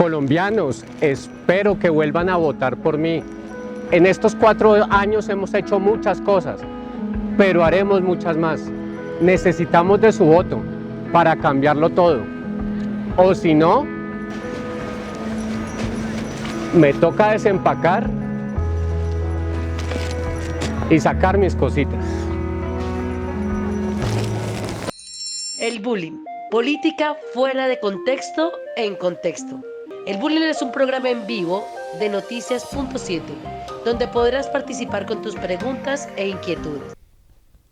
Colombianos, espero que vuelvan a votar por mí. En estos 4 años hemos hecho muchas cosas, pero haremos muchas más. Necesitamos de su voto para cambiarlo todo. O si no, me toca desempacar y sacar mis cositas. El bullying. Política fuera de contexto, en contexto. El bullying es un programa en vivo de Noticias.7, donde podrás participar con tus preguntas e inquietudes.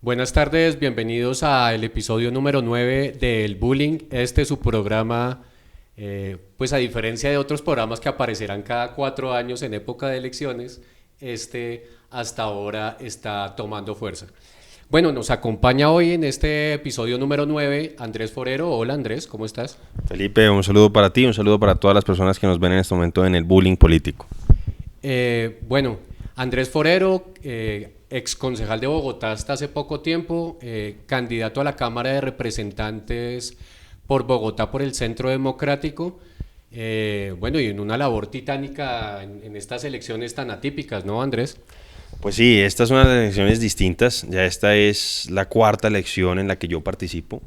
Buenas tardes, bienvenidos al episodio número 9 del Bullying. Este es su programa, pues a diferencia de otros programas que aparecerán cada 4 años en época de elecciones, este hasta ahora está tomando fuerza. Bueno, nos acompaña hoy en este episodio número 9 Andrés Forero. Hola Andrés, ¿cómo estás? Felipe, un saludo para ti, un saludo para todas las personas que nos ven en este momento en el bullying político. Bueno, Andrés Forero, ex concejal de Bogotá hasta hace poco tiempo, candidato a la Cámara de Representantes por Bogotá por el Centro Democrático, bueno, y en una labor titánica en estas elecciones tan atípicas, ¿no, Andrés? Pues sí, estas son unas elecciones distintas, ya esta es la 4ª elección en la que yo participo.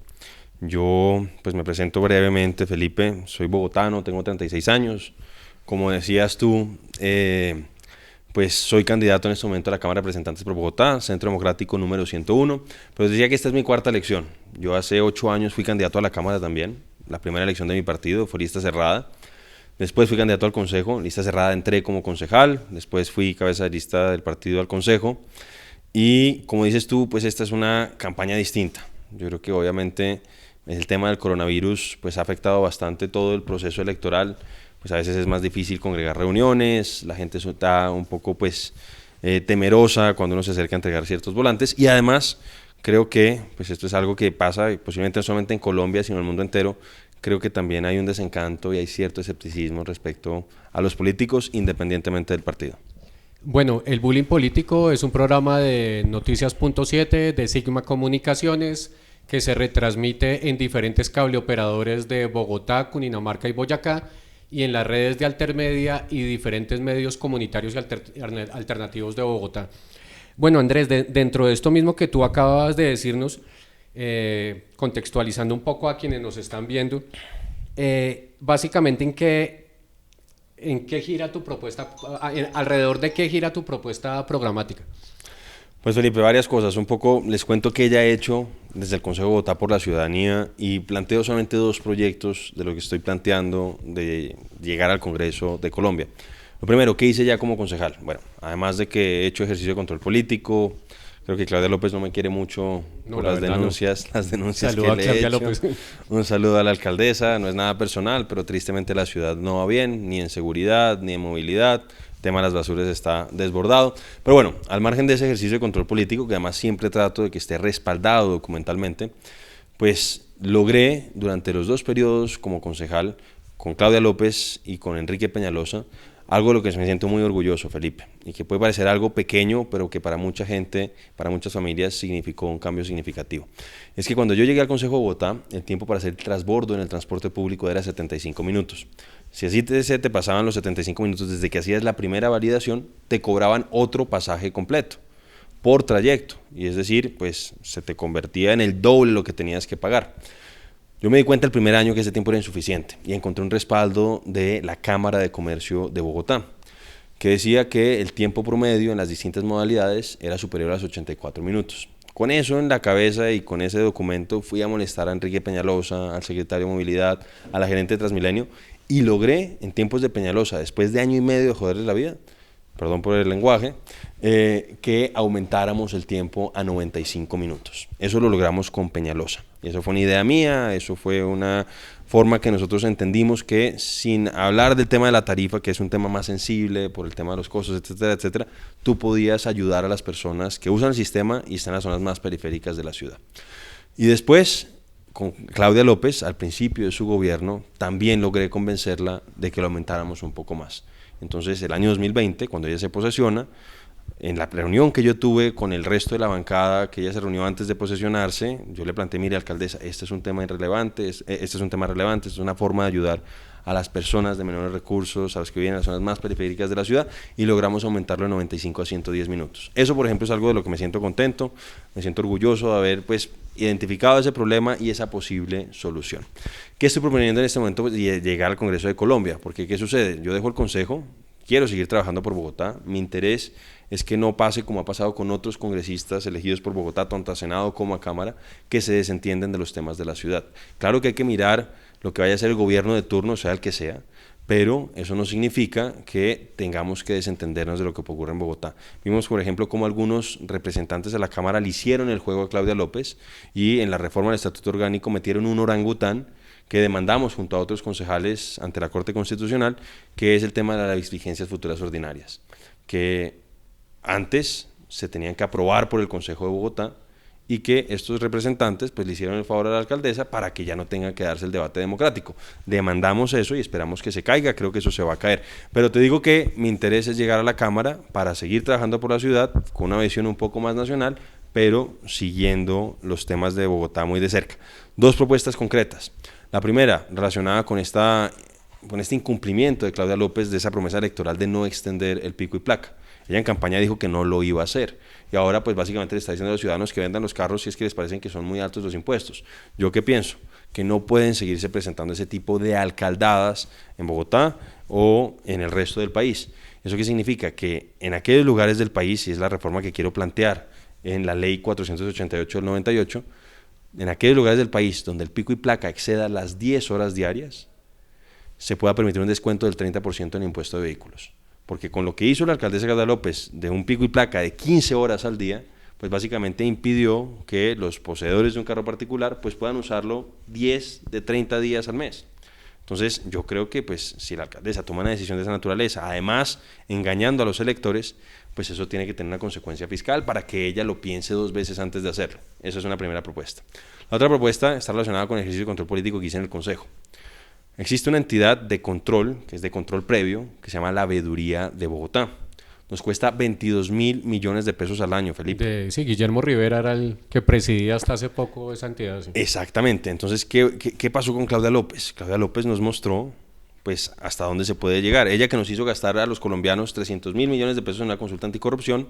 Yo pues me presento brevemente, Felipe, soy bogotano, tengo 36 años, como decías tú, pues soy candidato en este momento a la Cámara de Representantes por Bogotá, Centro Democrático número 101, pero decía que esta es mi 4ª elección. Yo hace 8 años fui candidato a la Cámara también, la primera elección de mi partido fue lista cerrada. Después fui candidato al Consejo, lista cerrada entré como concejal, después fui cabeza de lista del partido al Consejo y como dices tú, pues esta es una campaña distinta. Yo creo que obviamente el tema del coronavirus pues ha afectado bastante todo el proceso electoral, pues a veces es más difícil congregar reuniones, la gente está un poco pues temerosa cuando uno se acerca a entregar ciertos volantes y además creo que pues esto es algo que pasa posiblemente no solamente en Colombia sino en el mundo entero. Creo que también hay un desencanto y hay cierto escepticismo respecto a los políticos independientemente del partido. Bueno, el Bullying Político es un programa de Noticias.7 de Sigma Comunicaciones que se retransmite en diferentes cableoperadores de Bogotá, Cundinamarca y Boyacá y en las redes de Altermedia y diferentes medios comunitarios y alternativos de Bogotá. Bueno, Andrés, dentro de esto mismo que tú acabas de decirnos, contextualizando un poco a quienes nos están viendo, básicamente ¿en qué gira tu propuesta, alrededor de qué gira tu propuesta programática? Pues Felipe, varias cosas, un poco les cuento qué ya he hecho desde el Consejo de Bogotá por la Ciudadanía y planteo solamente 2 proyectos de lo que estoy planteando de llegar al Congreso de Colombia. Lo primero, ¿qué hice ya como concejal? Bueno, además de que he hecho ejercicio de control político, creo que Claudia López no me quiere mucho por las denuncias que le he hecho. Un saludo a la alcaldesa, no es nada personal, pero tristemente la ciudad no va bien, ni en seguridad, ni en movilidad, el tema de las basuras está desbordado. Pero bueno, al margen de ese ejercicio de control político, que además siempre trato de que esté respaldado documentalmente, pues logré durante los 2 periodos como concejal, con Claudia López y con Enrique Peñalosa, algo de lo que me siento muy orgulloso, Felipe, y que puede parecer algo pequeño, pero que para mucha gente, para muchas familias significó un cambio significativo. Es que cuando yo llegué al Consejo de Bogotá, el tiempo para hacer el transbordo en el transporte público era 75 minutos. Si así te pasaban los 75 minutos desde que hacías la primera validación, te cobraban otro pasaje completo por trayecto, y es decir, pues se te convertía en el doble lo que tenías que pagar. Yo me di cuenta el primer año que ese tiempo era insuficiente y encontré un respaldo de la Cámara de Comercio de Bogotá, que decía que el tiempo promedio en las distintas modalidades era superior a los 84 minutos. Con eso en la cabeza y con ese documento fui a molestar a Enrique Peñalosa, al secretario de Movilidad, a la gerente de Transmilenio y logré en tiempos de Peñalosa, después de año y medio de joderles la vida, perdón por el lenguaje, que aumentáramos el tiempo a 95 minutos. Eso lo logramos con Peñalosa. Y eso fue una idea mía, eso fue una forma que nosotros entendimos que sin hablar del tema de la tarifa, que es un tema más sensible por el tema de los costos, etcétera, etcétera, tú podías ayudar a las personas que usan el sistema y están en las zonas más periféricas de la ciudad. Y después, con Claudia López, al principio de su gobierno, también logré convencerla de que lo aumentáramos un poco más. Entonces, el año 2020, cuando ella se posesiona, en la reunión que yo tuve con el resto de la bancada, que ella se reunió antes de posesionarse, yo le planteé, mire alcaldesa, este es un tema irrelevante, este es un tema relevante, es una forma de ayudar a las personas de menores recursos, a los que viven en las zonas más periféricas de la ciudad, y logramos aumentarlo de 95 a 110 minutos. Eso, por ejemplo, es algo de lo que me siento contento, me siento orgulloso de haber pues identificado ese problema y esa posible solución. ¿Qué estoy proponiendo en este momento? Pues, llegar al Congreso de Colombia, porque ¿qué sucede? Yo dejo el Consejo, quiero seguir trabajando por Bogotá, mi interés es que no pase como ha pasado con otros congresistas elegidos por Bogotá, tanto a Senado como a Cámara, que se desentienden de los temas de la ciudad. Claro que hay que mirar lo que vaya a ser el gobierno de turno, sea el que sea, pero eso no significa que tengamos que desentendernos de lo que ocurre en Bogotá. Vimos, por ejemplo, cómo algunos representantes de la Cámara le hicieron el juego a Claudia López y en la reforma del Estatuto Orgánico metieron un orangután que demandamos junto a otros concejales ante la Corte Constitucional, que es el tema de las vigencias futuras ordinarias, que antes se tenían que aprobar por el Consejo de Bogotá y que estos representantes pues le hicieron el favor a la alcaldesa para que ya no tenga que darse el debate democrático. Demandamos eso y esperamos que se caiga, creo que eso se va a caer. Pero te digo que mi interés es llegar a la Cámara para seguir trabajando por la ciudad con una visión un poco más nacional, pero siguiendo los temas de Bogotá muy de cerca. Dos propuestas concretas. La primera, relacionada con este incumplimiento de Claudia López de esa promesa electoral de no extender el pico y placa. Ella en campaña dijo que no lo iba a hacer y ahora pues básicamente le está diciendo a los ciudadanos que vendan los carros si es que les parecen que son muy altos los impuestos. ¿Yo qué pienso? Que no pueden seguirse presentando ese tipo de alcaldadas en Bogotá o en el resto del país. ¿Eso qué significa? Que en aquellos lugares del país, y es la reforma que quiero plantear en la ley 488 del 98, en aquellos lugares del país donde el pico y placa exceda las 10 horas diarias, se pueda permitir un descuento del 30% en el impuesto de vehículos. Porque con lo que hizo la alcaldesa Claudia López de un pico y placa de 15 horas al día, pues básicamente impidió que los poseedores de un carro particular pues puedan usarlo 10 de 30 días al mes. Entonces yo creo que pues si la alcaldesa toma una decisión de esa naturaleza, además engañando a los electores, pues eso tiene que tener una consecuencia fiscal para que ella lo piense dos veces antes de hacerlo. Esa es una primera propuesta. La otra propuesta está relacionada con el ejercicio de control político que hice en el Consejo. Existe una entidad de control, que es de control previo, que se llama la Veeduría de Bogotá. Nos cuesta 22.000 millones de pesos al año, Felipe. Sí, Guillermo Rivera era el que presidía hasta hace poco esa entidad. Sí. Exactamente. Entonces, ¿qué pasó con Claudia López? Claudia López nos mostró pues hasta dónde se puede llegar. Ella, que nos hizo gastar a los colombianos 300.000 millones de pesos en una consulta anticorrupción,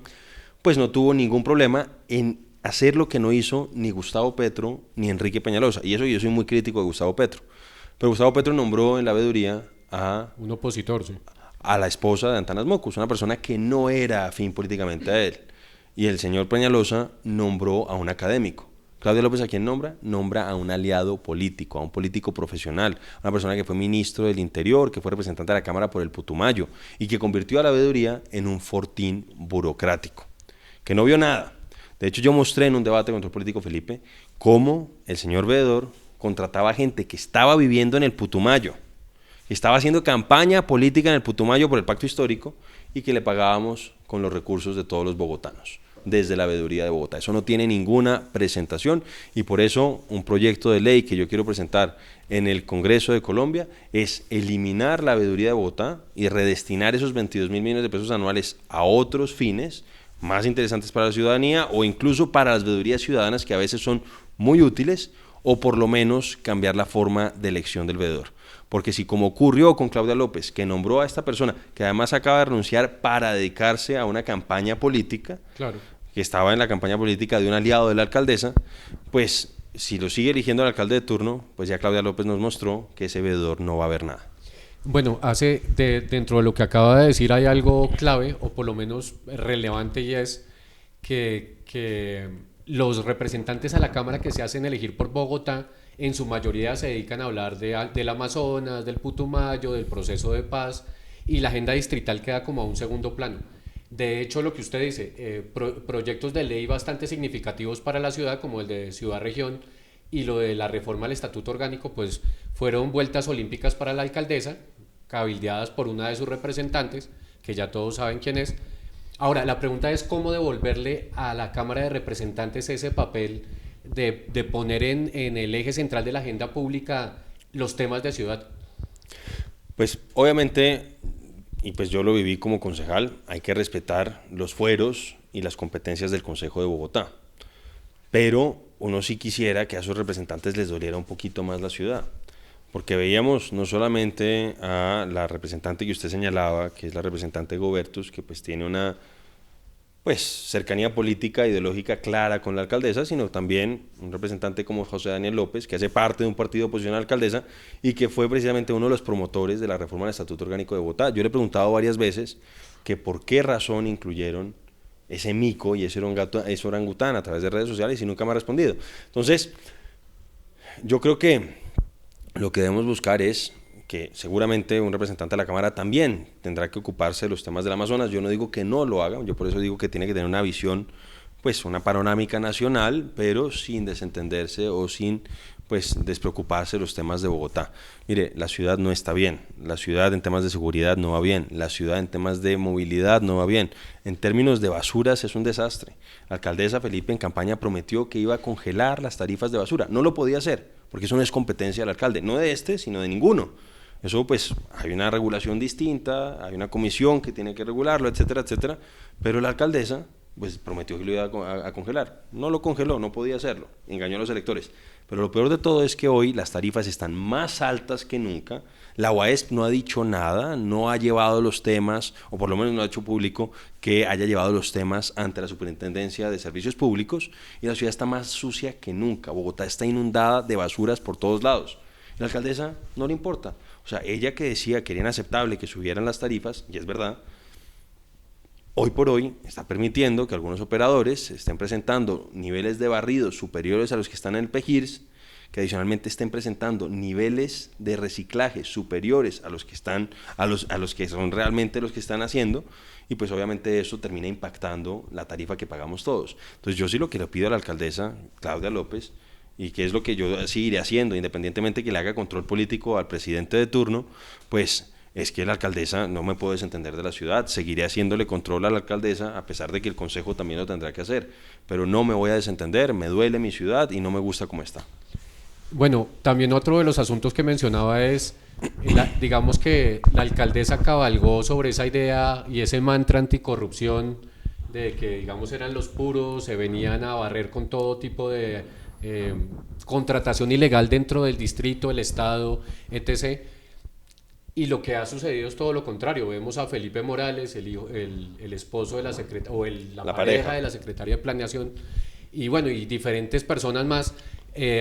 pues no tuvo ningún problema en hacer lo que no hizo ni Gustavo Petro ni Enrique Peñalosa. Y eso yo soy muy crítico de Gustavo Petro. Pero Gustavo Petro nombró en la veeduría a un opositor, sí, a la esposa de Antanas Mocus, una persona que no era afín políticamente a él. Y el señor Peñalosa nombró a un académico. Claudia López, ¿a quién nombra? Nombra a un aliado político, a un político profesional, a una persona que fue ministro del Interior, que fue representante de la Cámara por el Putumayo y que convirtió a la veeduría en un fortín burocrático, que no vio nada. De hecho, yo mostré en un debate contra el político Felipe cómo el señor veedor contrataba gente que estaba viviendo en el Putumayo, que estaba haciendo campaña política en el Putumayo por el pacto histórico y que le pagábamos con los recursos de todos los bogotanos, desde la veeduría de Bogotá. Eso no tiene ninguna presentación y por eso un proyecto de ley que yo quiero presentar en el Congreso de Colombia es eliminar la veeduría de Bogotá y redestinar esos 22.000 millones de pesos anuales a otros fines más interesantes para la ciudadanía o incluso para las veedurías ciudadanas que a veces son muy útiles, o por lo menos cambiar la forma de elección del veedor. Porque si como ocurrió con Claudia López, que nombró a esta persona, que además acaba de renunciar para dedicarse a una campaña política, claro, que estaba en la campaña política de un aliado de la alcaldesa, pues si lo sigue eligiendo el alcalde de turno, pues ya Claudia López nos mostró que ese veedor no va a ver nada. Bueno, dentro de lo que acaba de decir hay algo clave, o por lo menos relevante, y es que los representantes a la Cámara que se hacen elegir por Bogotá, en su mayoría se dedican a hablar del Amazonas, del Putumayo, del proceso de paz, y la agenda distrital queda como a un segundo plano. De hecho, lo que usted dice, proyectos de ley bastante significativos para la ciudad, como el de Ciudad Región, y lo de la reforma al Estatuto Orgánico, pues fueron vueltas olímpicas para la alcaldesa, cabildeadas por una de sus representantes, que ya todos saben quién es. Ahora, la pregunta es cómo devolverle a la Cámara de Representantes ese papel de poner en el eje central de la agenda pública los temas de ciudad. Pues obviamente, y pues yo lo viví como concejal, hay que respetar los fueros y las competencias del Consejo de Bogotá. Pero uno sí quisiera que a sus representantes les doliera un poquito más la ciudad. porque veíamos no solamente a la representante que usted señalaba, que es la representante Gobertus, que pues tiene una cercanía política, ideológica clara con la alcaldesa, sino también un representante como José Daniel López, que hace parte de un partido de oposición a la alcaldesa y que fue precisamente uno de los promotores de la reforma del Estatuto Orgánico de Bogotá. Yo le he preguntado varias veces que por qué razón incluyeron ese mico y ese orangután a través de redes sociales y nunca me ha respondido. Entonces, yo creo que lo que debemos buscar es que seguramente un representante de la Cámara también tendrá que ocuparse de los temas del Amazonas. Yo no digo que no lo haga, yo por eso digo que tiene que tener una visión, pues una panorámica nacional, pero sin desentenderse o sin despreocuparse de los temas de Bogotá. Mire, la ciudad no está bien, la ciudad en temas de seguridad no va bien, la ciudad en temas de movilidad no va bien, en términos de basuras es un desastre. La alcaldesa Felipe en campaña prometió que iba a congelar las tarifas de basura, no lo podía hacer, porque eso no es competencia del alcalde, no de este, sino de ninguno. Eso hay una regulación distinta, hay una comisión que tiene que regularlo, etcétera, etcétera, pero la alcaldesa prometió que lo iba a congelar. No lo congeló, no podía hacerlo, engañó a los electores. Pero lo peor de todo es que hoy las tarifas están más altas que nunca, la UAESP no ha dicho nada, no ha llevado los temas, o por lo menos no ha hecho público que haya llevado los temas ante la Superintendencia de Servicios Públicos, y la ciudad está más sucia que nunca. Bogotá está inundada de basuras por todos lados. La alcaldesa no le importa. O sea, ella que decía que era inaceptable que subieran las tarifas, y es verdad, hoy por hoy está permitiendo que algunos operadores estén presentando niveles de barridos superiores a los que están en el PEGIRS, que adicionalmente estén presentando niveles de reciclaje superiores a los que están, a los que son realmente los que están haciendo, y pues obviamente eso termina impactando la tarifa que pagamos todos. Entonces yo sí lo que le pido a la alcaldesa Claudia López, y que es lo que yo seguiré haciendo, independientemente que le haga control político al presidente de turno, pues es que la alcaldesa no me puedo desentender de la ciudad, seguiré haciéndole control a la alcaldesa, a pesar de que el consejo también lo tendrá que hacer, pero no me voy a desentender, me duele mi ciudad y no me gusta cómo está. Bueno, también otro de los asuntos que mencionaba es, digamos que la alcaldesa cabalgó sobre esa idea y ese mantra anticorrupción de que, digamos, eran los puros, se venían a barrer con todo tipo de contratación ilegal dentro del distrito, el estado, etc. Y lo que ha sucedido es todo lo contrario. Vemos a Felipe Morales, el esposo de la la pareja de la secretaria de Planeación, y bueno, y diferentes personas más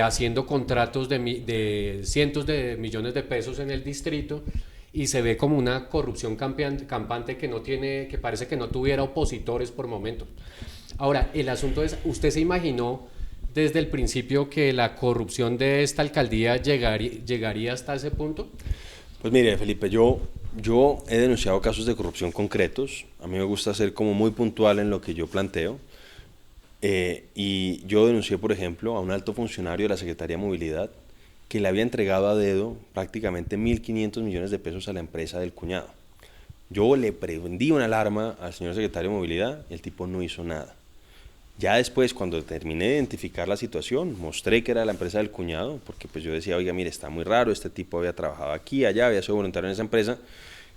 haciendo contratos de cientos de millones de pesos en el distrito, y se ve como una corrupción campante que parece que no tuviera opositores por momentos. Ahora, el asunto es, ¿usted se imaginó desde el principio que la corrupción de esta alcaldía llegaría hasta ese punto? Pues mire, Felipe, yo he denunciado casos de corrupción concretos. A mí me gusta ser como muy puntual en lo que yo planteo. Y yo denuncié, por ejemplo, a un alto funcionario de la Secretaría de Movilidad que le había entregado a dedo prácticamente 1.500 millones de pesos a la empresa del cuñado. Yo le prendí una alarma al señor secretario de Movilidad y el tipo no hizo nada. Ya después, cuando terminé de identificar la situación, mostré que era la empresa del cuñado, porque pues yo decía, oiga, mire, está muy raro, este tipo había trabajado aquí, allá, había sido voluntario en esa empresa,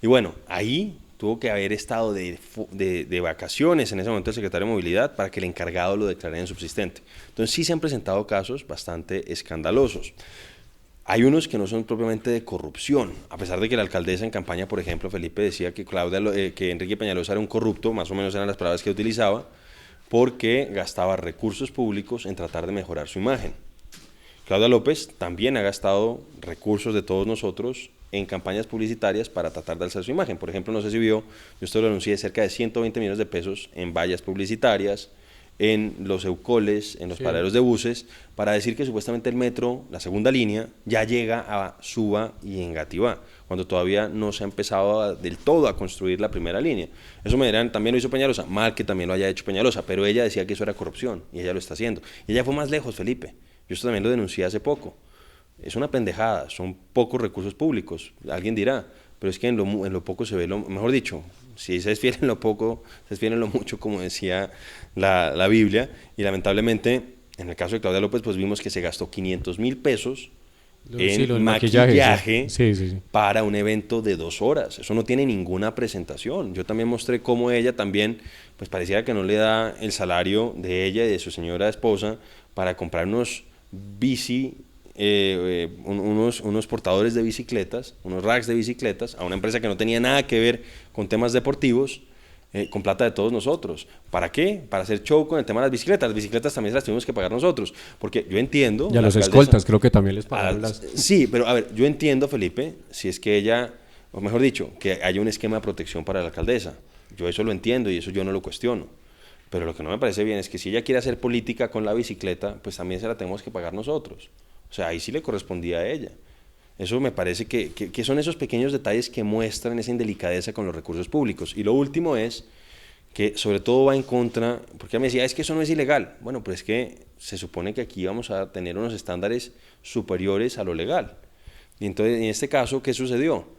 y bueno, ahí tuvo que haber estado de vacaciones en ese momento el secretario de Movilidad para que el encargado lo declarara insubsistente. Entonces sí se han presentado casos bastante escandalosos. Hay unos que no son propiamente de corrupción, a pesar de que la alcaldesa en campaña, por ejemplo, Felipe decía que que Enrique Peñalosa era un corrupto, más o menos eran las palabras que utilizaba, porque gastaba recursos públicos en tratar de mejorar su imagen. Claudia López también ha gastado recursos de todos nosotros en campañas publicitarias para tratar de alzar su imagen. Por ejemplo, no sé si vio, yo esto lo anuncié, cerca de 120 millones de pesos en vallas publicitarias, en los eucoles, en los paraderos de buses, para decir que supuestamente el metro, la segunda línea, ya llega a Suba y Engativá, cuando todavía no se ha empezado del todo a construir la primera línea. Eso me dirán, también lo hizo Peñalosa, mal que también lo haya hecho Peñalosa, pero ella decía que eso era corrupción, y ella lo está haciendo. Y ella fue más lejos, Felipe, yo esto también lo denuncié hace poco. Es una pendejada, son pocos recursos públicos, alguien dirá, pero es que en lo poco se ve mejor dicho, si se es fiel en lo poco, se es fiel en lo mucho, como decía la Biblia, y lamentablemente, en el caso de Claudia López, pues vimos que se gastó 500.000 pesos en maquillaje para un evento de 2 horas. Eso no tiene ninguna presentación. Yo también mostré cómo ella también, pues pareciera que no le da el salario de ella y de su señora esposa para comprar unos bici unos portadores de bicicletas, unos racks de bicicletas, a una empresa que no tenía nada que ver con temas deportivos, con plata de todos nosotros. ¿Para qué? Para hacer show con el tema de las bicicletas. Las bicicletas también las tuvimos que pagar nosotros, porque yo entiendo... Y a los escoltas creo que también les pagaron las... Sí, pero a ver, yo entiendo, Felipe, si es que ella, o mejor dicho, que haya un esquema de protección para la alcaldesa. Yo eso lo entiendo y eso yo no lo cuestiono. Pero lo que no me parece bien es que si ella quiere hacer política con la bicicleta, pues también se la tenemos que pagar nosotros. O sea, ahí sí le correspondía a ella. Eso me parece que son esos pequeños detalles que muestran esa indelicadeza con los recursos públicos. Y lo último es que sobre todo va en contra, porque ella me decía, es que eso no es ilegal. Bueno, pues es que se supone que aquí vamos a tener unos estándares superiores a lo legal. Y entonces, en este caso, ¿qué sucedió?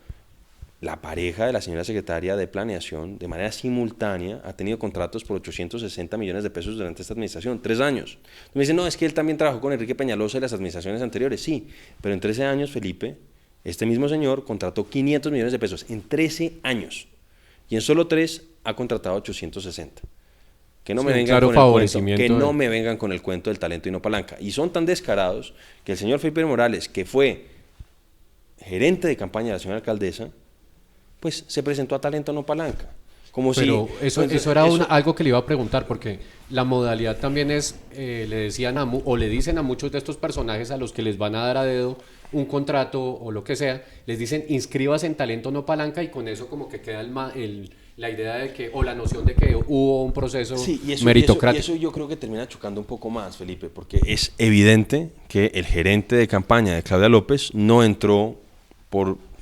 La pareja de la señora secretaria de Planeación, de manera simultánea, ha tenido contratos por 860 millones de pesos durante esta administración, 3 años. Me dicen, no, es que él también trabajó con Enrique Peñalosa y las administraciones anteriores. Sí, pero en 13 años, Felipe, este mismo señor contrató 500 millones de pesos en 13 años. Y en solo 3 ha contratado 860. Que no, me vengan con el cuento del talento y no palanca. Y son tan descarados que el señor Felipe Morales, que fue gerente de campaña de la señora alcaldesa, pues se presentó a talento no palanca. Como pero si, eso era algo que le iba a preguntar, porque la modalidad también es, le decían o le dicen a muchos de estos personajes a los que les van a dar a dedo un contrato o lo que sea, les dicen inscríbase en talento no palanca, y con eso como que queda la idea de que, o la noción de que hubo un proceso meritocrático. Y eso yo creo que termina chocando un poco más, Felipe, porque es evidente que el gerente de campaña de Claudia López no entró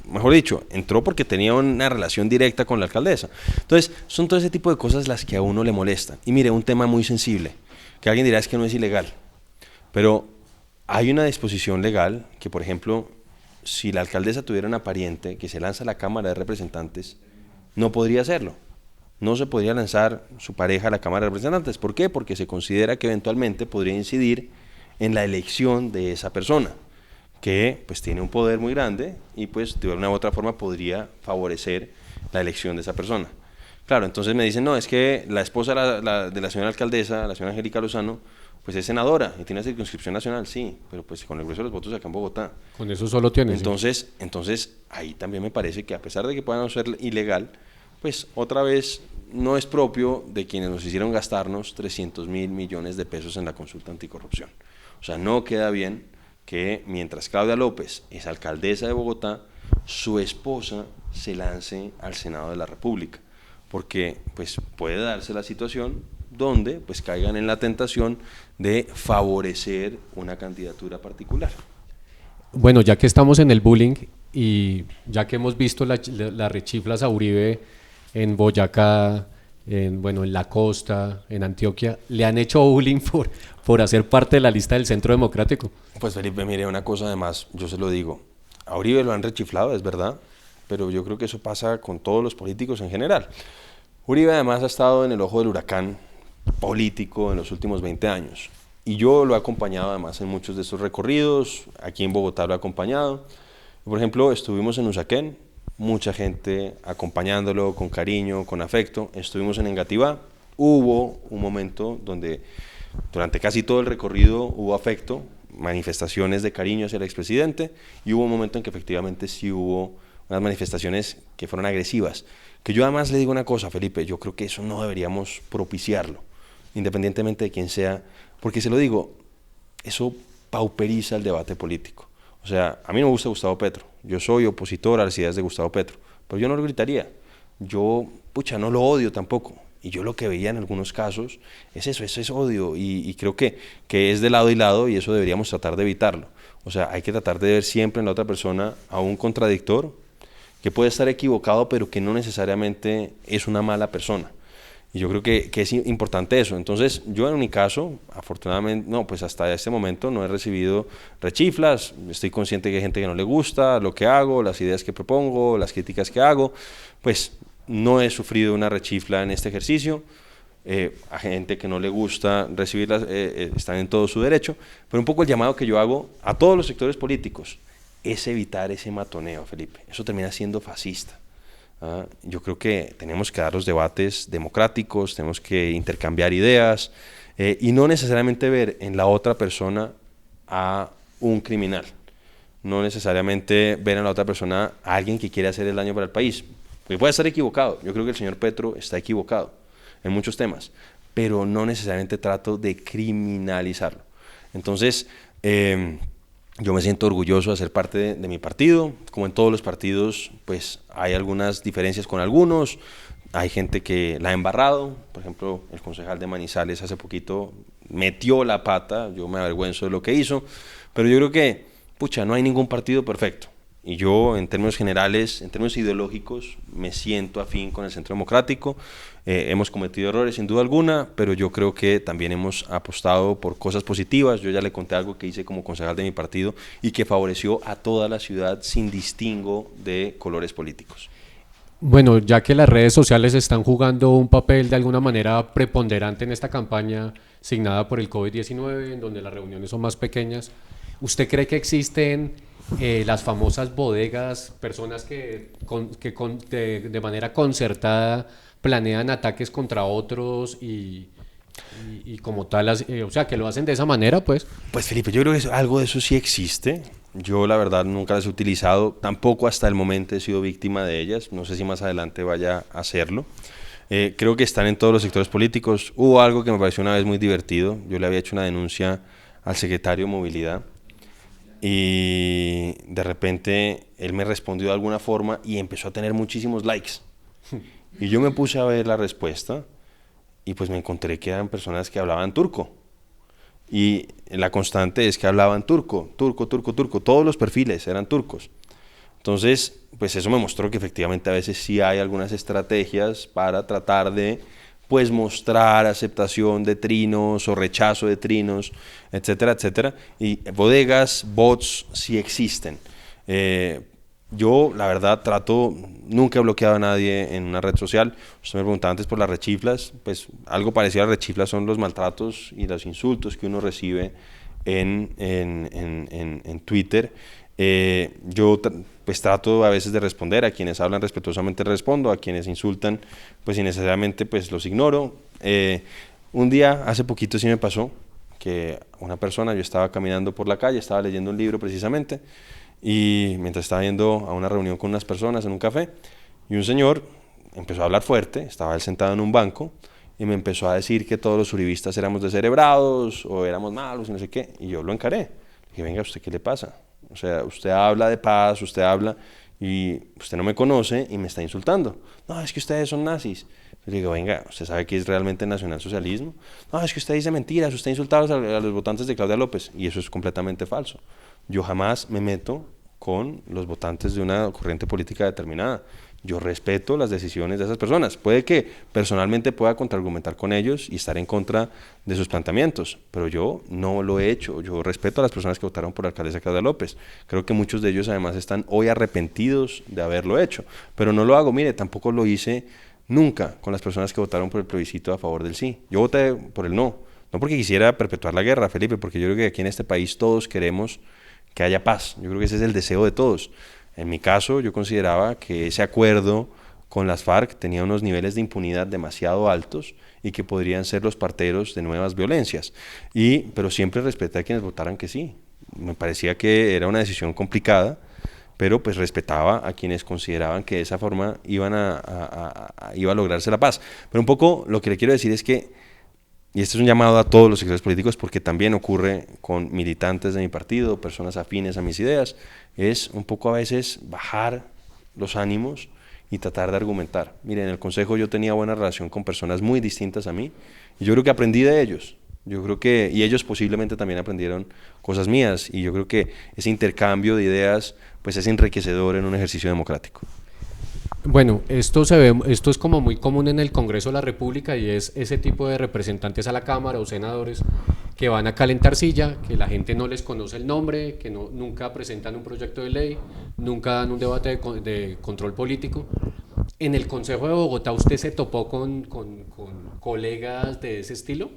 mejor dicho, entró porque tenía una relación directa con la alcaldesa. Entonces, son todo ese tipo de cosas las que a uno le molestan. Y mire, un tema muy sensible, que alguien dirá es que no es ilegal, pero hay una disposición legal que, por ejemplo, si la alcaldesa tuviera una pariente que se lanza a la Cámara de Representantes, no podría hacerlo. No se podría lanzar su pareja a la Cámara de Representantes. ¿Por qué? Porque se considera que eventualmente podría incidir en la elección de esa persona, que pues tiene un poder muy grande y pues de una u otra forma podría favorecer la elección de esa persona. Claro, entonces me dicen, no, es que la esposa de la señora alcaldesa, la señora Angélica Lozano, pues es senadora y tiene circunscripción nacional, sí, pero pues con el grueso de los votos acá en Bogotá. Con eso solo tiene. Entonces ahí también me parece que a pesar de que puedan ser ilegal, pues otra vez no es propio de quienes nos hicieron gastarnos 300.000 millones de pesos en la consulta anticorrupción. O sea, no queda bien que mientras Claudia López es alcaldesa de Bogotá, su esposa se lance al Senado de la República, porque pues puede darse la situación donde pues caigan en la tentación de favorecer una candidatura particular. Bueno, ya que estamos en el bullying y ya que hemos visto las rechiflas a Uribe en Boyacá, en la costa, en Antioquia, ¿le han hecho bullying por hacer parte de la lista del Centro Democrático? Pues Felipe, mire, una cosa además, yo se lo digo, a Uribe lo han rechiflado, es verdad, pero yo creo que eso pasa con todos los políticos en general. Uribe además ha estado en el ojo del huracán político en los últimos 20 años, y yo lo he acompañado además en muchos de estos recorridos, aquí en Bogotá lo he acompañado. Por ejemplo, estuvimos en Usaquén, mucha gente acompañándolo con cariño, con afecto. Estuvimos en Engativá, hubo un momento donde durante casi todo el recorrido hubo afecto, manifestaciones de cariño hacia el expresidente, y hubo un momento en que efectivamente sí hubo unas manifestaciones que fueron agresivas. Que yo además le digo una cosa, Felipe, yo creo que eso no deberíamos propiciarlo, independientemente de quién sea, porque se lo digo, eso pauperiza el debate político. O sea, a mí no me gusta Gustavo Petro, yo soy opositor a las ideas de Gustavo Petro, pero yo no lo gritaría, yo, no lo odio tampoco, y yo lo que veía en algunos casos es eso, es odio, y creo que es de lado y lado, y eso deberíamos tratar de evitarlo. O sea, hay que tratar de ver siempre en la otra persona a un contradictor que puede estar equivocado, pero que no necesariamente es una mala persona. Y yo creo que es importante eso. Entonces, yo en mi caso, afortunadamente, pues hasta este momento no he recibido rechiflas. Estoy consciente que hay gente que no le gusta lo que hago, las ideas que propongo, las críticas que hago. Pues no he sufrido una rechifla en este ejercicio. A gente que no le gusta recibirlas, están en todo su derecho. Pero un poco el llamado que yo hago a todos los sectores políticos es evitar ese matoneo, Felipe. Eso termina siendo fascista. Yo creo que tenemos que dar los debates democráticos, tenemos que intercambiar ideas y no necesariamente ver en la otra persona a un criminal. No necesariamente ven a la otra persona a alguien que quiere hacer el daño para el país. Porque puede estar equivocado. Yo creo que el señor Petro está equivocado en muchos temas, pero no necesariamente trato de criminalizarlo. Entonces, yo me siento orgulloso de ser parte de mi partido. Como en todos los partidos, pues hay algunas diferencias con algunos. Hay gente que la ha embarrado. Por ejemplo, el concejal de Manizales hace poquito metió la pata. Yo me avergüenzo de lo que hizo. Pero yo creo que, pucha, no hay ningún partido perfecto. Y yo, en términos generales, en términos ideológicos, me siento afín con el Centro Democrático. Hemos cometido errores, sin duda alguna, pero yo creo que también hemos apostado por cosas positivas. Yo ya le conté algo que hice como concejal de mi partido y que favoreció a toda la ciudad sin distingo de colores políticos. Bueno, ya que las redes sociales están jugando un papel de alguna manera preponderante en esta campaña signada por el COVID-19, en donde las reuniones son más pequeñas, ¿usted cree que existen las famosas bodegas, personas que de manera concertada planean ataques contra otros y como tal, o sea, que lo hacen de esa manera, pues? Pues Felipe, yo creo que algo de eso sí existe. Yo la verdad nunca las he utilizado, tampoco hasta el momento he sido víctima de ellas, no sé si más adelante vaya a hacerlo. Creo que están en todos los sectores políticos. Hubo algo que me pareció una vez muy divertido, yo le había hecho una denuncia al secretario de Movilidad y de repente él me respondió de alguna forma y empezó a tener muchísimos likes. Y yo me puse a ver la respuesta y pues me encontré que eran personas que hablaban turco. Y la constante es que hablaban turco, todos los perfiles eran turcos. Entonces, pues eso me mostró que efectivamente a veces sí hay algunas estrategias para tratar de pues mostrar aceptación de trinos o rechazo de trinos, etcétera, etcétera. Y bodegas, bots sí existen. Yo, la verdad, nunca he bloqueado a nadie en una red social. Usted me preguntaba antes por las rechiflas, pues algo parecido a las rechiflas son los maltratos y los insultos que uno recibe en Twitter. Yo pues trato a veces de responder, a quienes hablan respetuosamente respondo, a quienes insultan pues innecesariamente pues los ignoro. Un día, hace poquito sí me pasó que una persona, yo estaba caminando por la calle, estaba leyendo un libro precisamente, y mientras estaba yendo a una reunión con unas personas en un café, y un señor empezó a hablar fuerte, estaba él sentado en un banco, y me empezó a decir que todos los uribistas éramos descerebrados, o éramos malos, y no sé qué, y yo lo encaré. Le dije, venga, ¿usted qué le pasa? O sea, usted habla de paz, usted habla, y usted no me conoce, y me está insultando. No, es que ustedes son nazis. Le digo, venga, ¿usted sabe qué es realmente nacionalsocialismo? No, es que usted dice mentiras, usted insulta a los votantes de Claudia López, y eso es completamente falso. Yo jamás me meto con los votantes de una corriente política determinada. Yo respeto las decisiones de esas personas. Puede que personalmente pueda contraargumentar con ellos y estar en contra de sus planteamientos, pero yo no lo he hecho. Yo respeto a las personas que votaron por la alcaldesa Claudia López. Creo que muchos de ellos además están hoy arrepentidos de haberlo hecho, pero no lo hago. Mire, tampoco lo hice nunca con las personas que votaron por el plebiscito a favor del sí. Yo voté por el no porque quisiera perpetuar la guerra, Felipe, porque yo creo que aquí en este país todos queremos que haya paz. Yo creo que ese es el deseo de todos. En mi caso, yo consideraba que ese acuerdo con las FARC tenía unos niveles de impunidad demasiado altos y que podrían ser los parteros de nuevas violencias. Pero siempre respeté a quienes votaran que sí. Me parecía que era una decisión complicada, pero pues respetaba a quienes consideraban que de esa forma iba a lograrse la paz. Pero un poco lo que le quiero decir es que, y este es un llamado a todos los sectores políticos, porque también ocurre con militantes de mi partido, personas afines a mis ideas, es un poco a veces bajar los ánimos y tratar de argumentar. Miren, en el consejo yo tenía buena relación con personas muy distintas a mí, y yo creo que aprendí de ellos. Yo creo que, y ellos posiblemente también aprendieron cosas mías, y yo creo que ese intercambio de ideas pues es enriquecedor en un ejercicio democrático. Bueno, esto es como muy común en el Congreso de la República, y es ese tipo de representantes a la Cámara o senadores que van a calentar silla, que la gente no les conoce el nombre, que nunca presentan un proyecto de ley, nunca dan un debate de control político. ¿En el Consejo de Bogotá usted se topó con colegas de ese estilo?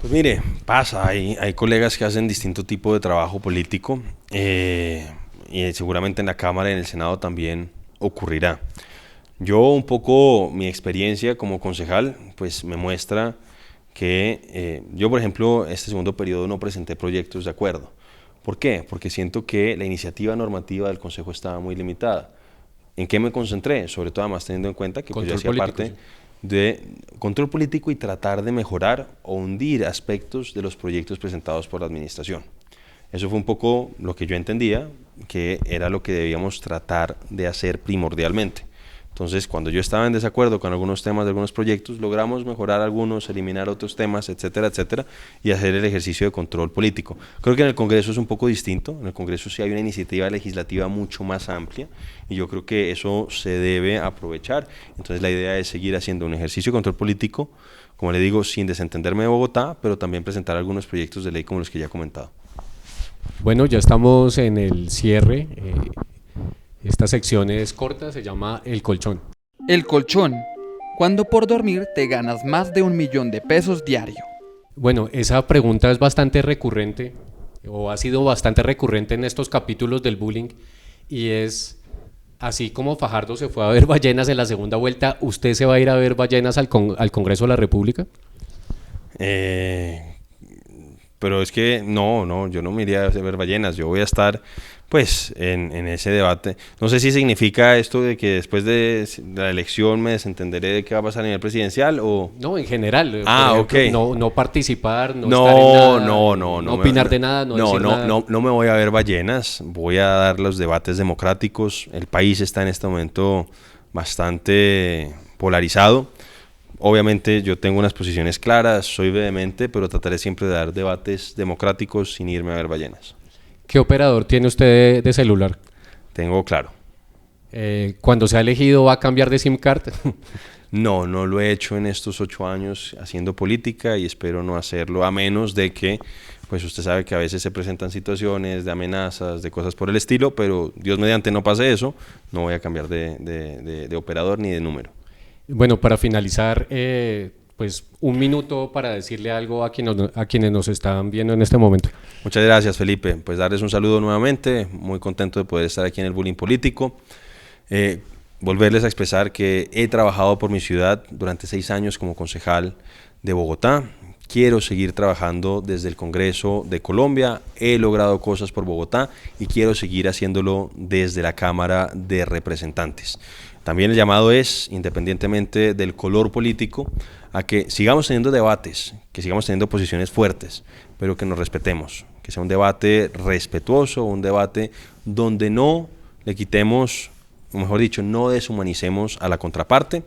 Pues mire, pasa, hay colegas que hacen distinto tipo de trabajo político, y seguramente en la Cámara y en el Senado también ocurrirá. Yo un poco, mi experiencia como concejal, pues me muestra que yo, por ejemplo, este segundo periodo no presenté proyectos de acuerdo, ¿Por qué? Porque siento que la iniciativa normativa del Consejo estaba muy limitada. ¿En qué me concentré? Sobre todo además teniendo en cuenta que pues, yo hacía parte de control político y tratar de mejorar o hundir aspectos de los proyectos presentados por la administración. Eso fue un poco lo que yo entendía que era lo que debíamos tratar de hacer primordialmente. Entonces, cuando yo estaba en desacuerdo con algunos temas de algunos proyectos, logramos mejorar algunos, eliminar otros temas, etcétera, etcétera, y hacer el ejercicio de control político. Creo que en el Congreso es un poco distinto. En el Congreso sí hay una iniciativa legislativa mucho más amplia y yo creo que eso se debe aprovechar. Entonces, la idea es seguir haciendo un ejercicio de control político, como le digo, sin desentenderme de Bogotá, pero también presentar algunos proyectos de ley como los que ya he comentado. Bueno, ya estamos en el cierre. Esta sección es corta, se llama El Colchón. El colchón. ¿Cuándo por dormir te ganas más de 1 millón de pesos diario? Bueno, esa pregunta es bastante recurrente, o ha sido bastante recurrente en estos capítulos del bullying, y es, así como Fajardo se fue a ver ballenas en la segunda vuelta, ¿usted se va a ir a ver ballenas al Congreso de la República? Pero es que no, yo no me iría a ver ballenas, yo voy a estar pues en ese debate. No sé si significa esto de que después de la elección me desentenderé de qué va a pasar a nivel presidencial o... No, en general. Por ejemplo, ok. No participar, no estar en nada, no opinar de nada, no decir nada. No me voy a ver ballenas, voy a dar los debates democráticos. El país está en este momento bastante polarizado. Obviamente yo tengo unas posiciones claras, soy vehemente, pero trataré siempre de dar debates democráticos sin irme a ver ballenas. ¿Qué operador tiene usted de celular? Tengo claro. Cuando sea elegido, ¿va a cambiar de SIM card? No lo he hecho en estos 8 años haciendo política y espero no hacerlo, a menos de que, pues usted sabe que a veces se presentan situaciones de amenazas, de cosas por el estilo, pero Dios mediante no pase eso, no voy a cambiar de operador ni de número. Bueno, para finalizar, pues 1 minuto para decirle algo a quienes nos están viendo en este momento. Muchas gracias, Felipe. Pues darles un saludo nuevamente, muy contento de poder estar aquí en el Bullying Político. Volverles a expresar que he trabajado por mi ciudad durante 6 años como concejal de Bogotá. Quiero seguir trabajando desde el Congreso de Colombia, he logrado cosas por Bogotá y quiero seguir haciéndolo desde la Cámara de Representantes. También el llamado es, independientemente del color político, a que sigamos teniendo debates, que sigamos teniendo posiciones fuertes, pero que nos respetemos, que sea un debate respetuoso, un debate donde no le quitemos, o mejor dicho, no deshumanicemos a la contraparte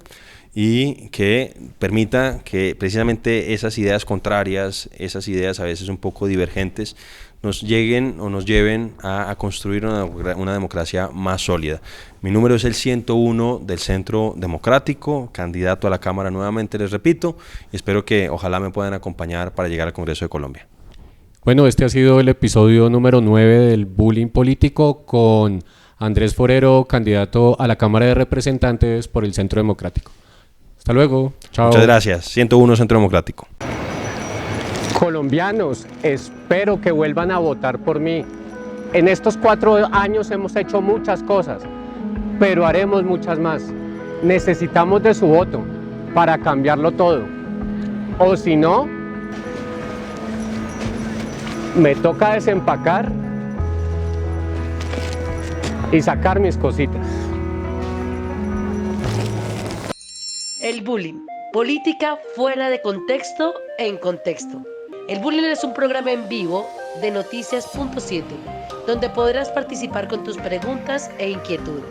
y que permita que precisamente esas ideas contrarias, esas ideas a veces un poco divergentes, nos lleguen o nos lleven a construir una democracia más sólida. Mi número es el 101 del Centro Democrático, candidato a la Cámara nuevamente, les repito, y espero que ojalá me puedan acompañar para llegar al Congreso de Colombia. Bueno, este ha sido el episodio número 9 del Bullying Político con Andrés Forero, candidato a la Cámara de Representantes por el Centro Democrático. Hasta luego. Chao. Muchas gracias. 101 Centro Democrático. Colombianos, espero que vuelvan a votar por mí. En estos 4 años hemos hecho muchas cosas, pero haremos muchas más. Necesitamos de su voto para cambiarlo todo. O si no, me toca desempacar y sacar mis cositas. El bullying. Política fuera de contexto e en contexto. El bullying es un programa en vivo de Noticias.7, donde podrás participar con tus preguntas e inquietudes.